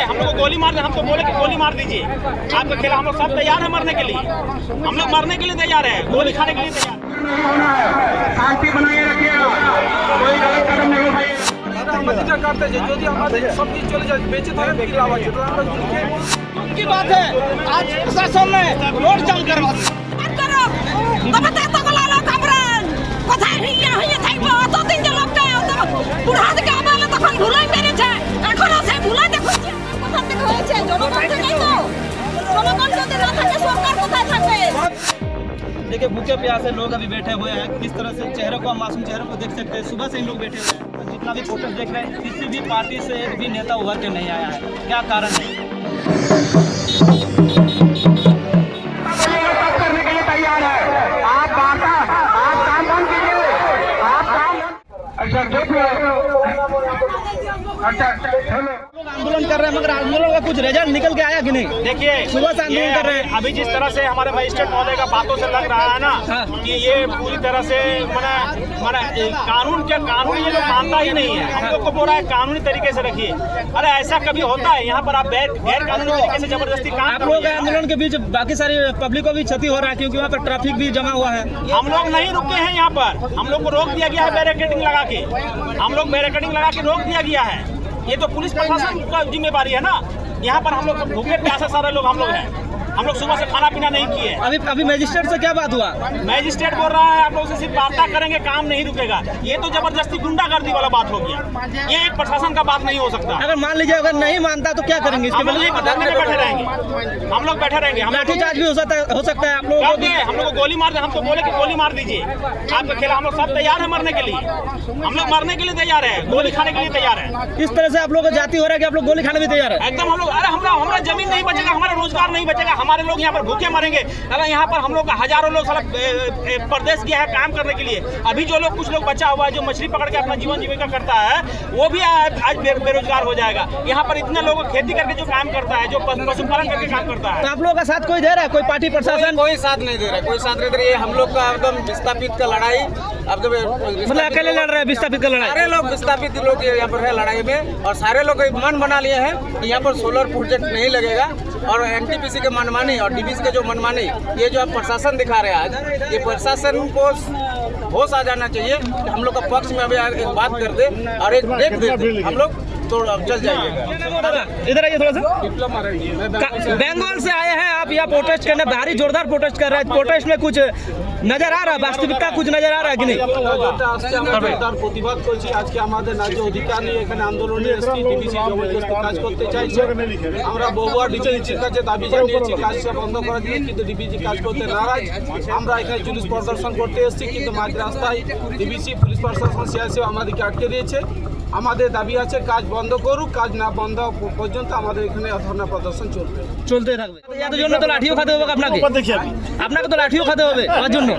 हम लोग को गोली मार दे, हम तो बोले कि गोली मार दीजिए आपके खिलाफ। हम लोग सब तैयार है मरने के लिए, हम लोग मरने के लिए तैयार है, गोली खाने के लिए तैयार। शांति बनाए रखिएगा, कोई गलत कदम नहीं उठाइएगा। करते যদি আমাদের সব কিছু চলে যায় বেঁচে থাকেন কি লাভ আছে? की बात है आज प्रशासन ने रोड जाम करवा दिया। देखिए भूखे प्यासे लोग अभी बैठे हुए हैं, किस तरह से चेहरों को, मासूम चेहरों को देख सकते हैं। सुबह से इन लोग बैठे हुए हैं, जितना भी फोटो देख रहे हैं किसी भी पार्टी से एक भी नेता उभर के नहीं आया है। क्या कारण है? करने के लिए तैयार है। आप काम बंद कीजिए, आप काम। अच्छा चलो आंदोलन कर रहे हैं, मगर आंदोलन का कुछ रिजल्ट निकल के आया कि नहीं? देखिए सुबह से आंदोलन कर रहे हैं। अभी जिस तरह से हमारे मजिस्ट्रेट महोदय का बातों से लग रहा है ना कि ये पूरी तरह से कानून ये लोग मानता ही नहीं है। हम लोग को बोल रहा है कानूनी तरीके से रखिए। अरे ऐसा कभी होता है? यहाँ पर आप गैर कानूनी तरीके से जबरदस्ती काम आप लोग आंदोलन के बीच बाकी सारी पब्लिक को भी क्षति हो रहा है, क्योंकि वहाँ पर ट्रैफिक भी जमा हुआ है। हम लोग नहीं रुके हैं यहाँ पर, हम लोग को रोक दिया गया है बैरिकेडिंग लगा के। हम लोग बैरिकेडिंग लगा के रोक दिया गया है। ये तो पुलिस प्रशासन का जिम्मेवारी है ना। यहाँ पर हम लोग भूखे प्यासे सारे लोग हम लोग हैं। हम लोग सुबह से खाना पीना नहीं किए। अभी मजिस्ट्रेट से क्या बात हुआ? मजिस्ट्रेट बोल रहा है आप लोग से सिर्फ वार्ता करेंगे, काम नहीं रुकेगा। ये तो जबरदस्ती गुंडागर्दी वाला बात हो गया। ये एक प्रशासन का बात नहीं हो सकता। अगर मान लीजिए अगर नहीं मानता तो क्या करेंगे? इसके हम लोग धरने में बैठे रहेंगे, हम लोग बैठे रहेंगे। हम लाठीचार्ज भी हो सकता है आप लोग। हम लोग को गोली मार दे, हम तो बोले कि गोली मार दीजिए आपके खिलाफ। हम लोग सब तैयार है मरने के लिए, हम लोग मरने के लिए तैयार है, गोली खाने के लिए तैयार है। किस तरह से आप लोग जाती हो रहा है कि आप लोग गोली खाने भी तैयार है? एकदम हम लोग, अरे हमारा जमीन नहीं बचेगा, हमारा रोजगार नहीं बचेगा, हमारे लोग यहाँ पर भूखे मरेंगे। अरे यहाँ पर हम लोग हजारों लोग प्रदेश गया है काम करने के लिए। अभी जो लोग कुछ लोग बचा हुआ है जो मछली पकड़ के अपना जीवन जीविका करता है, वो भी आज बेरोजगार हो जाएगा। यहाँ पर इतने लोग खेती करके जो काम करता है, जो पशुपालन करके काम करता है। तो आप लोगों का साथ कोई दे रहा है? कोई पार्टी प्रशासन कोई साथ नहीं दे रहा है, कोई साथ नहीं दे रहा है। हम लोग का एकदम विस्थापित का लड़ाई, अब मतलब अकेले लड़ रहे हैं विस्थापित का लड़ाई? सारे लोग विस्थापित लोग यहाँ पर है लड़ाई में, और सारे लोग मन बना लिए हैं कि यहाँ पर सोलर प्रोजेक्ट नहीं लगेगा। और एनटीपीसी के मनमानी और डीबीसी के जो मनमानी, ये जो आप प्रशासन दिखा रहे हैं आज, ये प्रशासन को होश आ जाना चाहिए कि हम लोग का पक्ष में अभी एक बात कर दे और एक ब्रेक दे दे, हम लोग तो चल जाएंगे। इधर आइए थोड़ा सा। बंगाल से आए हैं आप यहाँ प्रोटेस्ट करने, भारी जोरदार प्रोटेस्ट कर रहे हैं। प्रोटेस्ट में कुछ नजर आ रहा है, वास्तविकता कुछ नजर आ रहा है कि नहीं? প্রতিবাদ করছি আজকে আমাদের ন্যায্য অধিকার নিয়ে এখানে আন্দোলনে এসেছি। ডিবিসি জবরদস্তি কাজ করতে চাইছে। আমরা বহুবার ডিবিসির কাছে দাবি জানিয়েছি কাজটা বন্ধ করার জন্য, কিন্তু ডিবিসি কাজ করতে নারাজ। আমরা এখানে জুলুস প্রদর্শন করতে এসেছি, কিন্তু মাঝ রাস্তায় ডিবিসি পুলিশ প্রশাসন সিআইসি আমাদেরকে আটকে দিয়েছে। আমাদের দাবি আছে কাজ বন্ধ করুক, কাজ না বন্ধ পর্যন্ত আমাদের এখানে ধর্ণা প্রদর্শন চলতে থাকবে। এর জন্য তো লাঠিও খাতে হবে আপনাকে, আপনাকে তো লাঠিও খাতে হবে তার জন্য।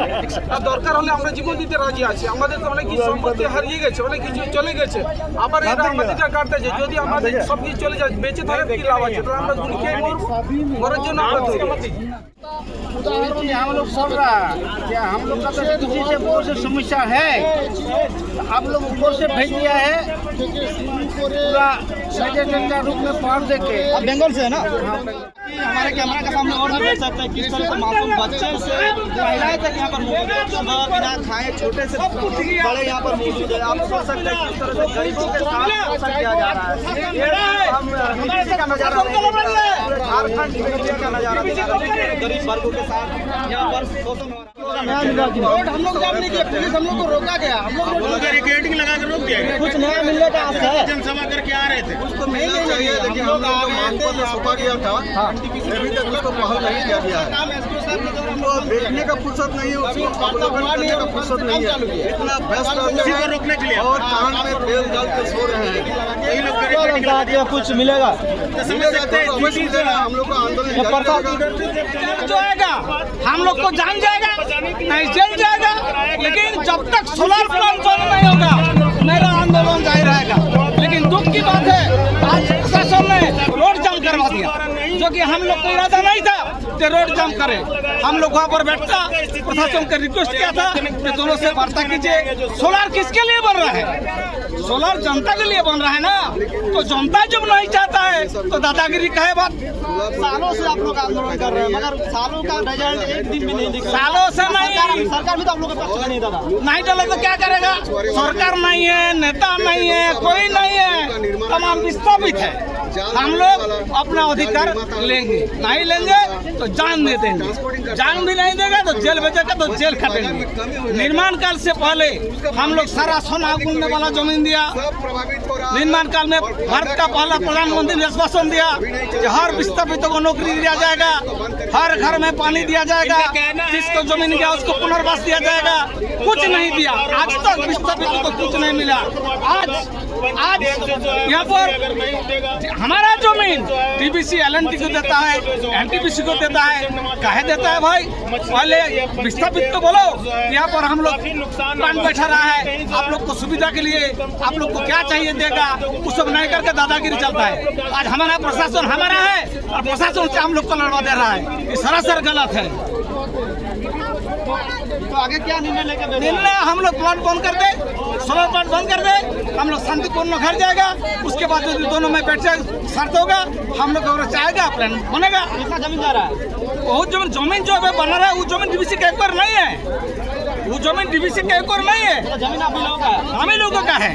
আর দরকার হলে আমরা জীবন দিতে রাজি আছি। আমাদের তো অনেক কিছু সম্পত্তি হারিয়ে গেছে, অনেক কিছু চলে গেছে, আবার এরা আমাদেরটা কাটতেছে। যদি আমাদের সব কিছু চলে যায় বেঁচে থাকে কি লাভ আছে? তাহলে আমরা গুলি খেয়ে মরবো, মরার জন্য আমরা তৈরি। हम लोग सब रहा क्या हम लोग का तो किसी से बहुत से समस्या है, आप लोग ऊपर से भेज दिया है पूरा सेक्रेटरी का रूप में पढ़ देके। आप बंगाल से है ना? हमारे कैमरा के सामने और भी देख सकते हैं किस तरह से मासूम बच्चे से महिलाएं तक यहाँ पर मौजूद है। सुबह बिना खाए छोटे से बड़े यहाँ पर मौजूद है। आप सोच सकते हैं किस तरह से गरीबों के साथ शोषण किया जा रहा है। हम बीजेपी का नजारा झारखंड बीजेपी का नजारा गरीब वर्गों के साथ यहाँ पर शोषण हो रहा है। रोड हम लोग जाम नहीं किया, पुलिस हम लोग को रोका गया। हम लोग बैरिकेडिंग लगा के रोक दिया गया। कुछ नया मिलने का आस है? जनसभा करके आ रहे थे, उसको मिलना चाहिए, लेकिन हम लोग मांग पर सौंपा गया था, अभी तक उसको पहल नहीं किया गया है। उनको देखने का फुर्सत नहीं है, उसको अवलोकन करने का फुर्सत नहीं है। इतना व्यस्त रोकने के लिए और कान में तेल डाल के सो रहे हैं। यही लोग कुछ मिलेगा? हम लोग का आंदोलन जो आएगा हम लोग को जान जाएगा, नहीं जल जाएगा, लेकिन जब तक सोलर प्लांट बंद नहीं होगा मेरा आंदोलन जारी रहेगा। लेकिन दुख की बात है आज प्रशासन ने रोड जाम करवा दिया, जो कि हम लोग को इरादा नहीं था कि रोड जाम करे। हम लोग वहाँ पर बैठता प्रशासन का रिक्वेस्ट किया था कि दोनों से वार्ता कीजिए। सोलर किसके लिए बन रहा है? सोलर जनता के लिए बन रहा है ना, तो जनता जब नहीं चाहता है तो दादागिरी कहे बात। सालों से आप लोग आंदोलन कर रहे हैं, मगर सालों का रिजल्ट एक दिन में नहीं दिख रहा। सालों से नहीं, सरकार भी तो आप लोग के पक्ष में नहीं दादा। नहीं डाला तो क्या करेगा? सरकार नहीं है, नेता नहीं है, कोई नहीं है, तमाम विस्थापित है। हम लोग अपना अधिकार लेंगे, नहीं लेंगे तो जान दे देंगे, जान भी नहीं देगा तो जेल भेजेगा तो जेल काटेंगे। निर्माण काल से पहले हम लोग सारा सोना गुनने वाला जमीन दिया। निर्माण काल में भारत का पहला प्रधानमंत्री ने आश्वासन दिया कि हर विस्थापितों को नौकरी दिया जाएगा, हर घर में पानी दिया जाएगा, जिसको जमीन गया उसको पुनर्वास दिया जाएगा। कुछ नहीं दिया, आज तक विस्थापितों को कुछ नहीं मिला। आज यहाँ पर हमारा जमीन डीबीसी एलएनटी को देता है, एनटीपीसी को देता है, काहे देता है भाई? पहले विस्थापित को बोलो यहाँ पर हम लोग पान बैठा रहा है, आप लोग को सुविधा के लिए आप लोग को क्या चाहिए देगा, वो सब नहीं करके दादागिरी चलता है। आज हमारा प्रशासन हमारा है और प्रशासन से हम लोग को लड़वा दे रहा है, ये सरासर गलत है। तो आगे क्या निर्णय लेके निर्णय हम लोग प्लांट बंद कर दे, सोलर प्लांट बंद कर दे, हम लोग शांतिपूर्ण घर जाएगा। उसके बाद जो दोनों में बैठ जाए शर्त होगा, हम लोग अगर चाहेगा प्लान बनेगा। कितना जमीन जा रहा है? बहुत जमीन जो है बना रहा है, वो जमीन डीबीसी का एक बार नहीं है, वो जमीन डीबीसी का एक और नहीं है, तो जमीन आप लोगों का है? हम ही लोगों का है।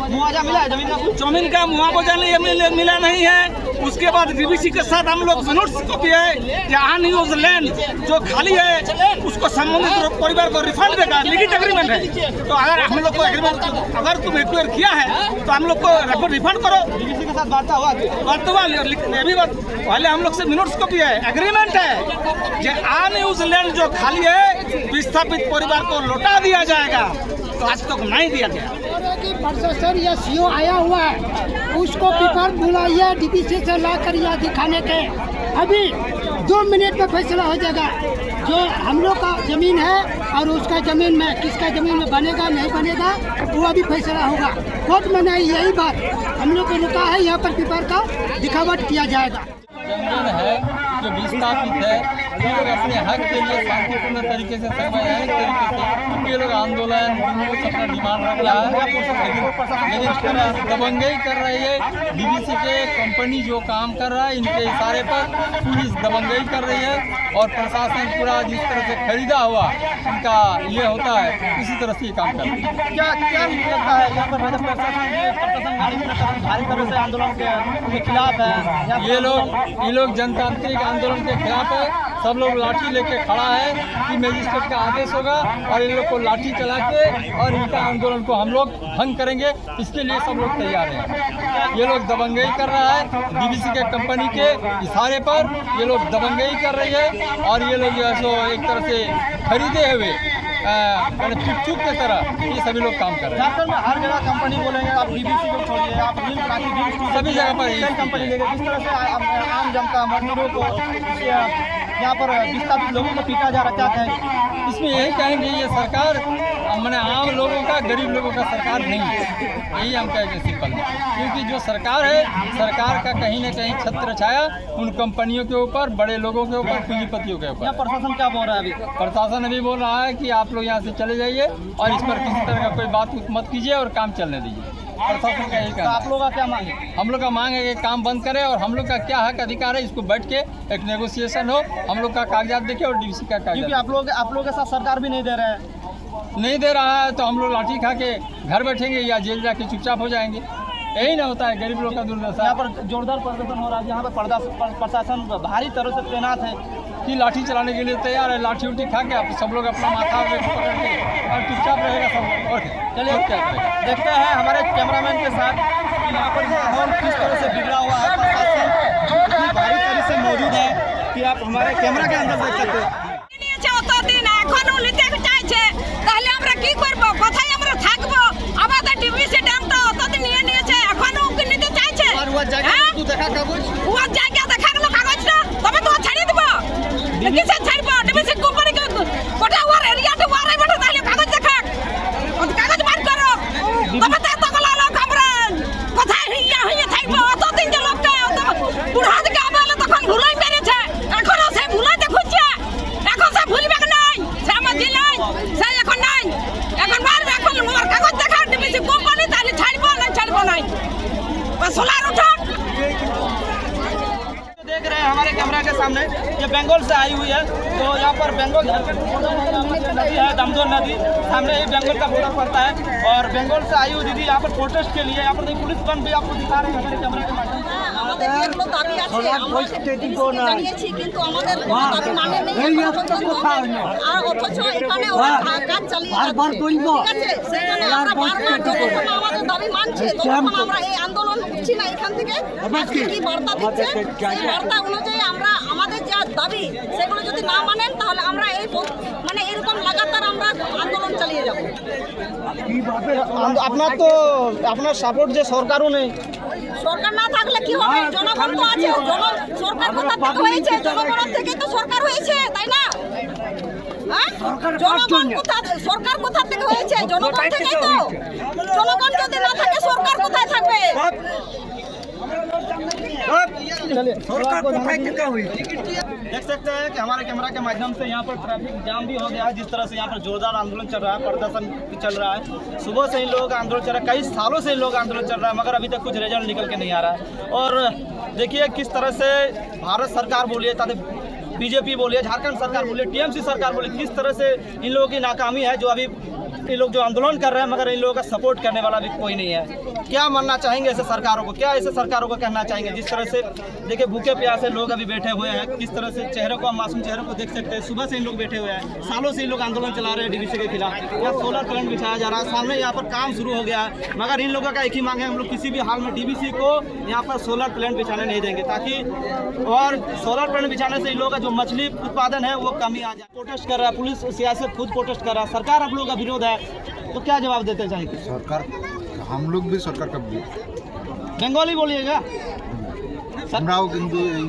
मुआवजा मिला है जमीन का? जमीन का मुआवजा नहीं मिला नहीं है। उसके बाद डीबीसी के साथ हम लोग नोट्स कॉपी है या अनयूज लैंड जो खाली है उसको संबंधित परिवार को रिफंड देगा, लिखित एग्रीमेंट है। तो अगर हम लोग को एग्रीमेंट अगर तुम एक्वायर किया है तो हम लोग को रिफंड करो। डीबीसी के साथ वार्ता हुआ? अभी बात पहले हम लोग से मिनट्स कॉपी है, एग्रीमेंट है जो अनयूज लैंड जो खाली है विस्थापित परिवार को लौटा दिया जाएगा, तो आज तक नहीं दिया गया। प्रशासन या सीओ आया हुआ है, उसको पेपर बुलाइए डीबीसी से ला कर यहाँ दिखाने के, अभी 2 मिनट में फैसला हो जाएगा। जो हम लोग का जमीन है और उसका जमीन में किसका जमीन में बनेगा नहीं बनेगा वो अभी फैसला होगा। कोर्ट में नहीं, यही बात हम लोग को रुका है, यहाँ पर पेपर का दिखावट किया जाएगा। जमीन है जो विस्थापित है, ये लोग अपने हक के लिए शांतिपूर्ण तरीके से संवैधानिक तरीके से ये लोग आंदोलन अपना डिमांड रख रहा है, लेकिन दबंगई कर रही है। डीबीसी के कंपनी जो काम कर रहा है इनके इशारे पर पुलिस दबंगई कर रही है और प्रशासन पूरा जिस तरह से खरीदा हुआ इनका ये होता है उसी तरह से ये काम कर रही है। क्या क्या लगता है यहाँ पर प्रशासन भारी तरह से आंदोलन के खिलाफ है? ये लोग जनतांत्रिक आंदोलन के खिलाफ है। सब लोग लाठी लेके खड़ा है कि मजिस्ट्रेट का आदेश होगा और इन लोग को लाठी चला के और इनका आंदोलन को हम लोग भंग करेंगे, इसके लिए सब लोग तैयार हैं। ये लोग दबंगई कर रहा है डीबीसी के कंपनी के इशारे पर, ये लोग दबंगई कर रही है और ये लोग जो है सो एक तरह से खरीदे हुए चुप के तरह ये सभी लोग काम कर रहे हैं। झारखंड में हर जगह कंपनी बोलेंगे, आप डीबीसी को छोड़िए, आप सभी जगह पर कंपनी लेंगे। किस तरह से आम जनता मजदूरों को यहाँ पर विस्थापित लोगों को पीटा जा रहा है? इसमें यही कहेंगे ये सरकार मैंने आम लोगों का गरीब लोगों का सरकार नहीं है, यही हम कहेंगे सिंपल। क्योंकि जो सरकार है सरकार का कहीं ना कहीं छत्र छाया उन कंपनियों के ऊपर, बड़े लोगों के ऊपर, पूंजीपतियों के ऊपर। प्रशासन क्या बोल रहा है अभी? प्रशासन अभी बोल रहा है कि आप लोग यहाँ से चले जाइए और इस पर किसी तरह का कोई बात मत कीजिए और काम चलने दीजिए। प्रशासन का यही कहना। आप लोगों का क्या मांग है? हम लोग का मांग है कि काम बंद करें और हम लोग का क्या हक अधिकार है इसको बैठ के एक नेगोशिएशन हो, हम लोग का कागजात देखे और डीबीसी का कागजात। क्योंकि आप लोग के साथ सरकार भी नहीं दे रहे हैं। नहीं दे रहा है तो हम लोग लाठी खा के घर बैठेंगे या जेल जाके चुपचाप हो जाएंगे। यही ना होता है गरीब लोग का दुर्दशा। यहाँ पर जोरदार प्रदर्शन हो रहा है, यहाँ पर प्रशासन भारी तरह से तैनात है कि लाठी चलाने के लिए तैयार है। लाठी उठी खा के आप सब लोग अपना माथा में पकड़ के और चुपचाप रहेगा सब लोग। और चलिए देखते हैं हमारे कैमरामैन के साथ कि यहाँ पर माहौल किस तरह से बिगड़ा हुआ है। प्रशासन इतनी भारी तरह से मौजूद है कि आप हमारे कैमरा के अंदर देख सकते हैं। हमारे कैमरा के सामने, ये बंगाल से आई हुई है। तो यहाँ पर बंगाल झारखंड नदी है, दामोदर नदी, सामने ही बंगाल का बॉर्डर पड़ता है। और बंगाल से आई हुई दीदी यहाँ पर प्रोटेस्ट के लिए, यहाँ पर पुलिस बन भी आपको दिखा रहे हैं हमारे कैमरा के माध्यम से। আমাদের যেগুলো দাবি আছে আমরা জানিয়েছি, কিন্তু আমাদের কোনো দাবি মানে নেই আর অথচ এখানে ওরা কাজ চালিয়ে যাচ্ছে, ঠিক আছে? সেখানে আমরা বারবার যখন আমাদের দাবি মানছে তখন আমরা এই আন্দোলন করছি না। এখান থেকে আজকে কি বার্তা দিচ্ছে, সেই বার্তা অনুযায়ী আমরা আমাদের যা দাবি সেগুলো যদি না মানেন তাহলে আমরা এই মানে এরকম লাগাতার আমরা আন্দোলন চালিয়ে যাব। আপনার তো আপনার সাপোর্ট যে সরকারও নেই, সরকার না থাকলে কি হবে? জনগণ তো আছে, সরকার কোথা থেকে হয়েছে? জনগণের থেকে তো সরকার হয়েছে, তাই না? হ্যাঁ? জনগণ সরকার কোথা থেকে হয়েছে? জনগণ থেকেই তো। জনগণ যদি না থাকে সরকার কোথায় থাকবে? देख सकते हैं कि हमारे कैमरा के माध्यम से यहाँ पर ट्रैफिक जाम भी हो गया है। जिस तरह से यहाँ पर जोरदार आंदोलन चल रहा है, प्रदर्शन चल रहा है, सुबह से ही लोग आंदोलन चल रहा है, कई सालों से ही लोग आंदोलन चल रहा है, मगर अभी तक कुछ रिजल्ट निकल के नहीं आ रहा है। और देखिए किस तरह से भारत सरकार बोलिए, बीजेपी बोलिए, झारखंड सरकार बोलिए, टीएमसी सरकार बोलिए, किस तरह से इन लोगों की नाकामी है। जो अभी ये लोग जो आंदोलन कर रहे हैं, मगर इन लोगों का सपोर्ट करने वाला भी कोई नहीं है। क्या मानना चाहेंगे ऐसे सरकारों को, क्या ऐसे सरकारों को कहना चाहेंगे? जिस तरह से देखिए भूखे प्यासे लोग अभी बैठे हुए हैं, किस तरह से चेहरों को, हम मासूम चेहरों को देख सकते हैं। सुबह से इन लोग बैठे हुए हैं, सालों से इन लोग आंदोलन चला रहे हैं डीवीसी के खिलाफ। यहाँ सोलर प्लांट बिछाया जा रहा है, सामने यहाँ पर काम शुरू हो गया है, मगर इन लोगों का एक ही मांग है, हम लोग किसी भी हाल में डीवीसी को यहाँ पर सोलर प्लांट बिछाने नहीं देंगे, ताकि और सोलर प्लांट बिछाने से इन लोगों का जो मछली उत्पादन है वो कमी आ जाए। प्रोटेस्ट कर रहा है, पुलिस सियासत खुद प्रोटेस्ट कर रहा है, सरकार आप लोगों का विरोध है, तो क्या जवाब देते चाहेंगे? सरकार, हम लोग भी सरकार का बंगाली बोलिएगा। আমরাও কিন্তু এই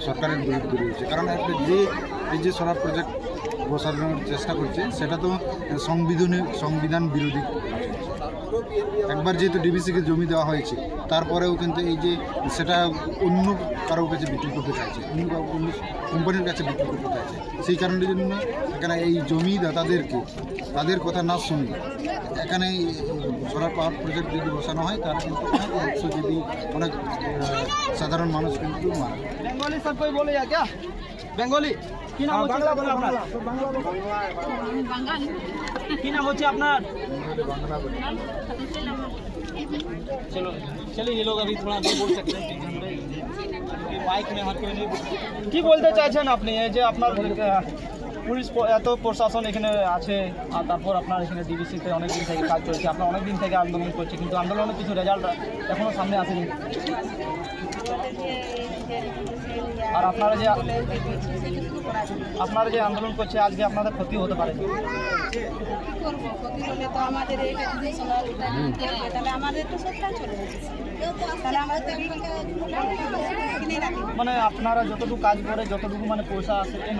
সরকারের বিরুদ্ধে রয়েছে, কারণ একটা এই যে সোলার প্রজেক্ট বসানোর চেষ্টা করছে সেটা তো সংবিধান বিরোধী। একবার যেহেতু ডিবিসিকে জমি দেওয়া হয়েছে, তারপরেও কিন্তু এই যে সেটা অন্য কারোর কাছে বিক্রি করতে চাইছে, অন্য কোম্পানির কাছে বিক্রি করতে চাইছে। সেই কারণের জন্য এখানে এই জমিদাতাদেরকে তাদের কথা না শুনে এখানে সোলার পাওয়ার প্রজেক্ট যদি বসানো হয়, তারা কিন্তু যদি অনেক সাধারণ মানুষ কিন্তু মারা। বেঙ্গলি সব কই বলে যা क्या বেঙ্গলি কি নাম হচ্ছে আপনার? কি নাম হচ্ছে আপনার? चलो चलिए, ये लोग अभी थोड़ा नहीं बोल सकते हैं माइक में हर कोई नहीं। কি বলতে চাইছেন আপনি? এই যে আপনার পুলিশ এত প্রশাসন এখানে আছে, আর তারপর আপনার এখানে ডিবিসিতে অনেক দিন থেকে কাজ চলছে, আপনার অনেক দিন থেকে আন্দোলন করছে, কিন্তু আন্দোলনের কিছু রেজাল্ট এখনো সামনে আসেনি। আর আপনারা যে আন্দোলন করছে, আজকে আপনাদের ক্ষতি হতে পারে। মানে আপনারা যতটুকু কাজ করে, যতটুকু মানে পয়সা আসে এই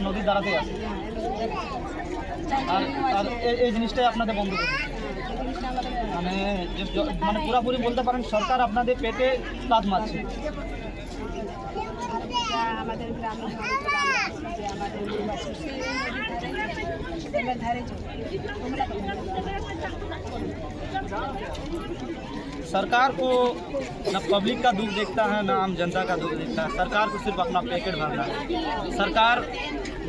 নদীর দ্বারাতেই আসে, আর এই জিনিসটাই আপনাদের বন্ধ করছে। মানে পুরোপুরি বলতে পারেন সরকার আপনাদের পেটে লাথ মারছে। আমাদের গ্রামের सरकार को न पब्लिक का दुख देखता है, न आम जनता का दुख देखता है। सरकार को सिर्फ अपना पैकेट भरना है। सरकार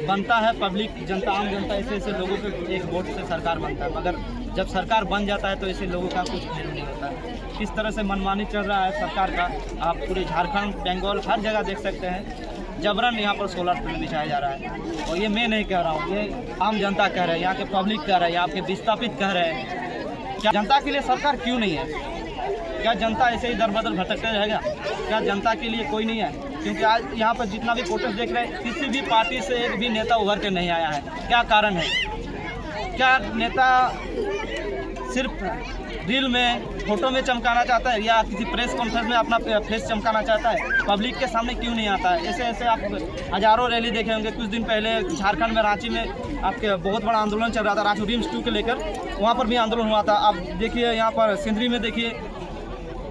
बनता है पब्लिक, जनता, आम जनता, ऐसे लोगों के एक वोट से सरकार बनता है, मगर जब सरकार बन जाता है तो ऐसे लोगों का कुछ नहीं होता है। किस तरह से मनमानी चल रहा है सरकार का, आप पूरे झारखंड, बंगाल, हर जगह देख सकते हैं। जबरन यहाँ पर सोलर प्लांट बिछाया जा रहा है, और ये मैं नहीं कह रहा हूँ, ये आम जनता कह रहे हैं, यहाँ के पब्लिक कह रहे हैं, यहाँ के विस्थापित कह रहे हैं। क्या जनता के लिए सरकार क्यों नहीं है? क्या जनता ऐसे ही दर बदर भटकते रहेगा? क्या जनता के लिए कोई नहीं है? क्योंकि आज यहाँ पर जितना भी प्रोटेस्ट देख रहे हैं, किसी भी पार्टी से एक भी नेता उभर के नहीं आया है। क्या कारण है? क्या नेता सिर्फ रील में, फोटो में चमकाना चाहता है, या किसी प्रेस कॉन्फ्रेंस में अपना फेस चमकाना चाहता है? पब्लिक के सामने क्यों नहीं आता है? ऐसे आप हज़ारों रैली देखे होंगे। कुछ दिन पहले झारखंड में, रांची में आपके बहुत बड़ा आंदोलन चल रहा था, रांची ड्रीम्स 2 के लेकर, वहाँ पर भी आंदोलन हुआ था। आप देखिए यहाँ पर सिंदरी में देखिए,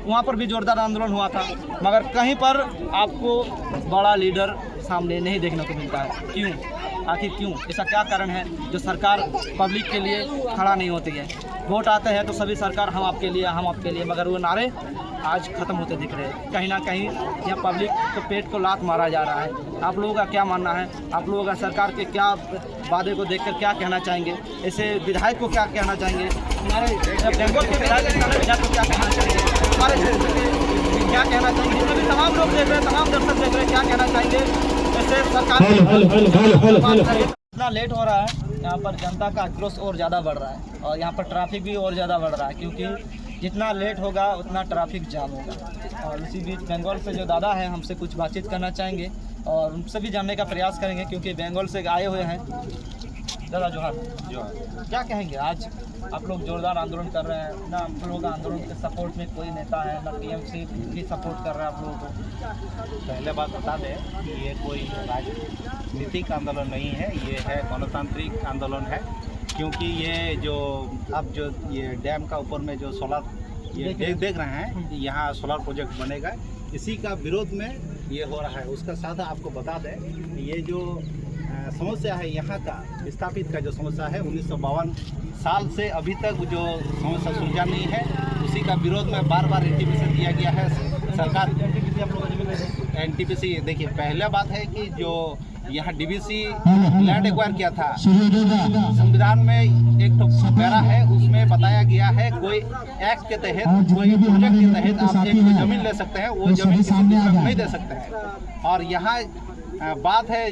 वहाँ पर भी जोरदार आंदोलन हुआ था, मगर कहीं पर आपको बड़ा लीडर सामने नहीं देखने को मिलता है। क्यों? आखिर क्यों? ऐसा क्या कारण है जो सरकार पब्लिक के लिए खड़ा नहीं होती है? वोट आते हैं तो सभी सरकार हम आपके लिए, हम आपके लिए, मगर वो नारे आज खत्म होते दिख रहे हैं। कहीं ना कहीं यहाँ पब्लिक के पेट को लात मारा जा रहा है। आप लोगों का क्या मानना है? आप लोगों का सरकार के क्या वादे को देखकर क्या कहना चाहेंगे? ऐसे विधायक को क्या कहना चाहेंगे? हमारे बंगाल के विधायक को क्या कहना चाहेंगे? हमारे क्या कहना चाहेंगे? सभी तमाम लोग देख रहे हैं, तमाम दर्शक देख रहे हैं, क्या कहना चाहेंगे? ऐसे सरकार इतना लेट हो रहा है, यहाँ पर जनता का आक्रोश और ज़्यादा बढ़ रहा है और यहाँ पर ट्रैफिक भी और ज़्यादा बढ़ रहा है, क्योंकि जितना लेट होगा उतना ट्रैफिक जाम होगा। और इसी बीच बंगाल से जो दादा हैं हमसे कुछ बातचीत करना चाहेंगे और उनसे भी जानने का प्रयास करेंगे, क्योंकि बंगाल से आए हुए हैं। दादा जोहार, क्या कहेंगे? आज आप लोग जोरदार आंदोलन कर रहे हैं ना, आप लोगों का आंदोलन के सपोर्ट में कोई नेता है ना, टीएमसी भी सपोर्ट कर रहा है आप लोगों को? पहले बात बता दें कि ये कोई राजनीतिक आंदोलन नहीं है, ये है गणतांत्रिक आंदोलन है। क्योंकि ये जो अब जो ये डैम का ऊपर में जो सोलर ये देख रहे हैं, यहाँ सोलर प्रोजेक्ट बनेगा, इसी का विरोध में ये हो रहा है। उसका साथ आपको बता दें ये जो समस्या है यहाँ का विस्थापित का जो समस्या है 1952 साल से अभी तक जो समस्या सुलझा नहीं है, उसी का विरोध में बार बार एनटीपीसी दिया गया है। सरकार एनटीपीसी देखिए, पहला बात है कि जो यहाँ डीबीसी लैंड एक्वायर किया था, संविधान में एक तो पैरा है, उसमें बताया गया है कोई एक्ट के तहत कोई प्रोजेक्ट के तहत आप एक जमीन ले सकते हैं, वो जमीन किसी दूसरे को नहीं दे सकते हैं। और यहाँ बात है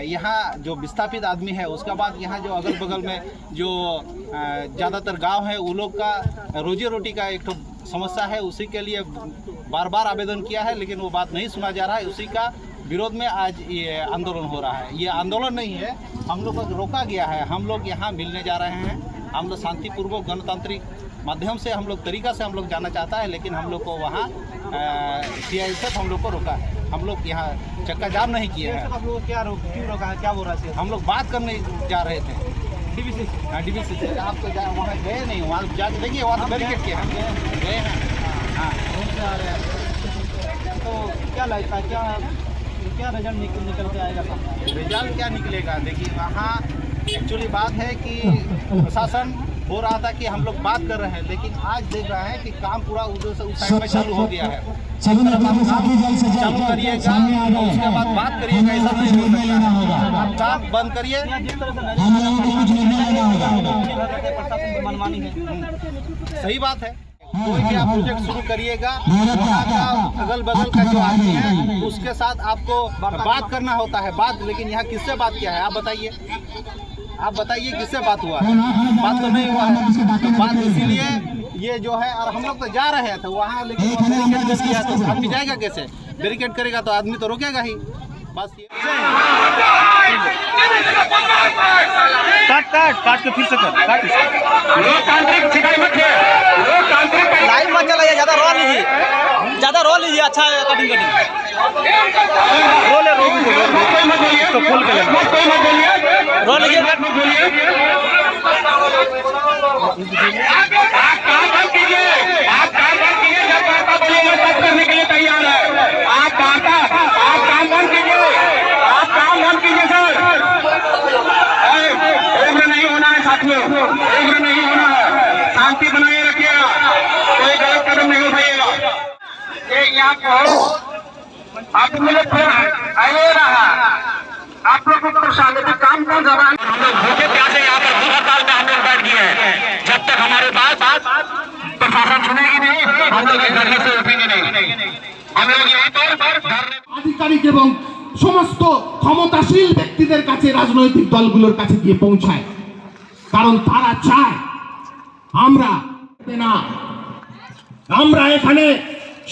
यहाँ जो विस्थापित आदमी है, उसका बाद यहाँ जो अगल बगल में जो ज़्यादातर गांव है, वो लोग का रोजी रोटी का एक तो समस्या है, उसी के लिए बार बार आवेदन किया है, लेकिन वो बात नहीं सुना जा रहा है। उसी का विरोध में आज ये आंदोलन हो रहा है। ये आंदोलन नहीं है, हम लोग को रोका गया है। हम लोग यहाँ मिलने जा रहे हैं, हम लोग शांतिपूर्वक गणतांत्रिक माध्यम से हम लोग तरीका से हम लोग जाना चाहता है, लेकिन हम लोग को वहाँ CISF हम लोग को रोका है। हम लोग यहाँ चक्का जाम नहीं किए हैं। आप लोग क्या क्यों रोका है? क्या बोल रहा है? हम लोग बात करने जा रहे थे डीबीसी से। हाँ, डीबीसी से। आप तो वहाँ गए नहीं, वहाँ जाके देखिए, वहाँ तो बैरिकेड किया हम गए हैं। हाँ, आ रहे हैं तो क्या लगता है, क्या रिजल्ट निकल के आएगा? रिजल्ट क्या निकलेगा? देखिए, वहाँ एक्चुअली बात है कि प्रशासन हो रहा था कि हम लोग बात कर रहे हैं, लेकिन आज देख रहे हैं कि काम पूरा उधर से उस साइड में चालू हो गया है। चालू करिएगा, उसके बाद बात करिएगा, ऐसा नहीं हो सकता है। आप काम बंद करिए। मनमानी है, सही बात है। कोई भी आप प्रोजेक्ट शुरू करिएगा, वहाँ का अगल बगल का जो आदमी है उसके साथ आपको बात करना होता है। बात, लेकिन यहाँ किससे बात किया है? आप बताइए, आप बताइए किससे बात हुआ है? बात तो नहीं हुआ है। तो बात इसीलिए ये जो है, और हम लोग तो जा रहे थे वहाँ, लेकिन बैरिकेड कर दिया तो आदमी जाएगा कैसे? बैरिकेड करेगा तो आदमी तो रोकेगा ही। बस ये काट के फिर से कर लाइव मत चलाइए, ज़्यादा रो लीजिए, अच्छा है कटिंग इसको खोल के रो लीजिए। आप काम बंद कीजिए, आप काम बंद कीजिए। जब बात बोलिए बात करने के लिए तैयार है। आप काम बंद कीजिए, आप काम बंद कीजिए सर। उग्र नहीं होना है साथियों, उग्र नहीं होना है। शांति बनाए रखिएगा, कोई गलत कदम नहीं उठाइएगा। यहाँ आप मुझे आइए रहा, आप लोग को शांति काम कौन कर रहा है? हम लोग भूखे प्यासे यहाँ पर भूख हड़ताल में हम लोग बैठ गए हैं। जब तक हमारे बात प्रशासन सुनेगी नहीं, हम लोग धरने से उठेंगे नहीं। हम लोग यहीं पर আধিকারিক এবং সমস্ত ক্ষমতাশীল ব্যক্তিদের কাছে রাজনৈতিক দলগুলোর কাছে গিয়ে পৌঁছায়, কারণ তারা চায় আমরা এখানে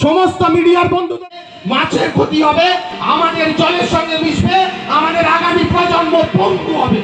সমস্ত মিডিয়ার বন্ধুদের মাছের ক্ষতি হবে, আমাদের জলের সঙ্গে মিশবে, আমাদের আগামী প্রজন্ম পঙ্গু হবে।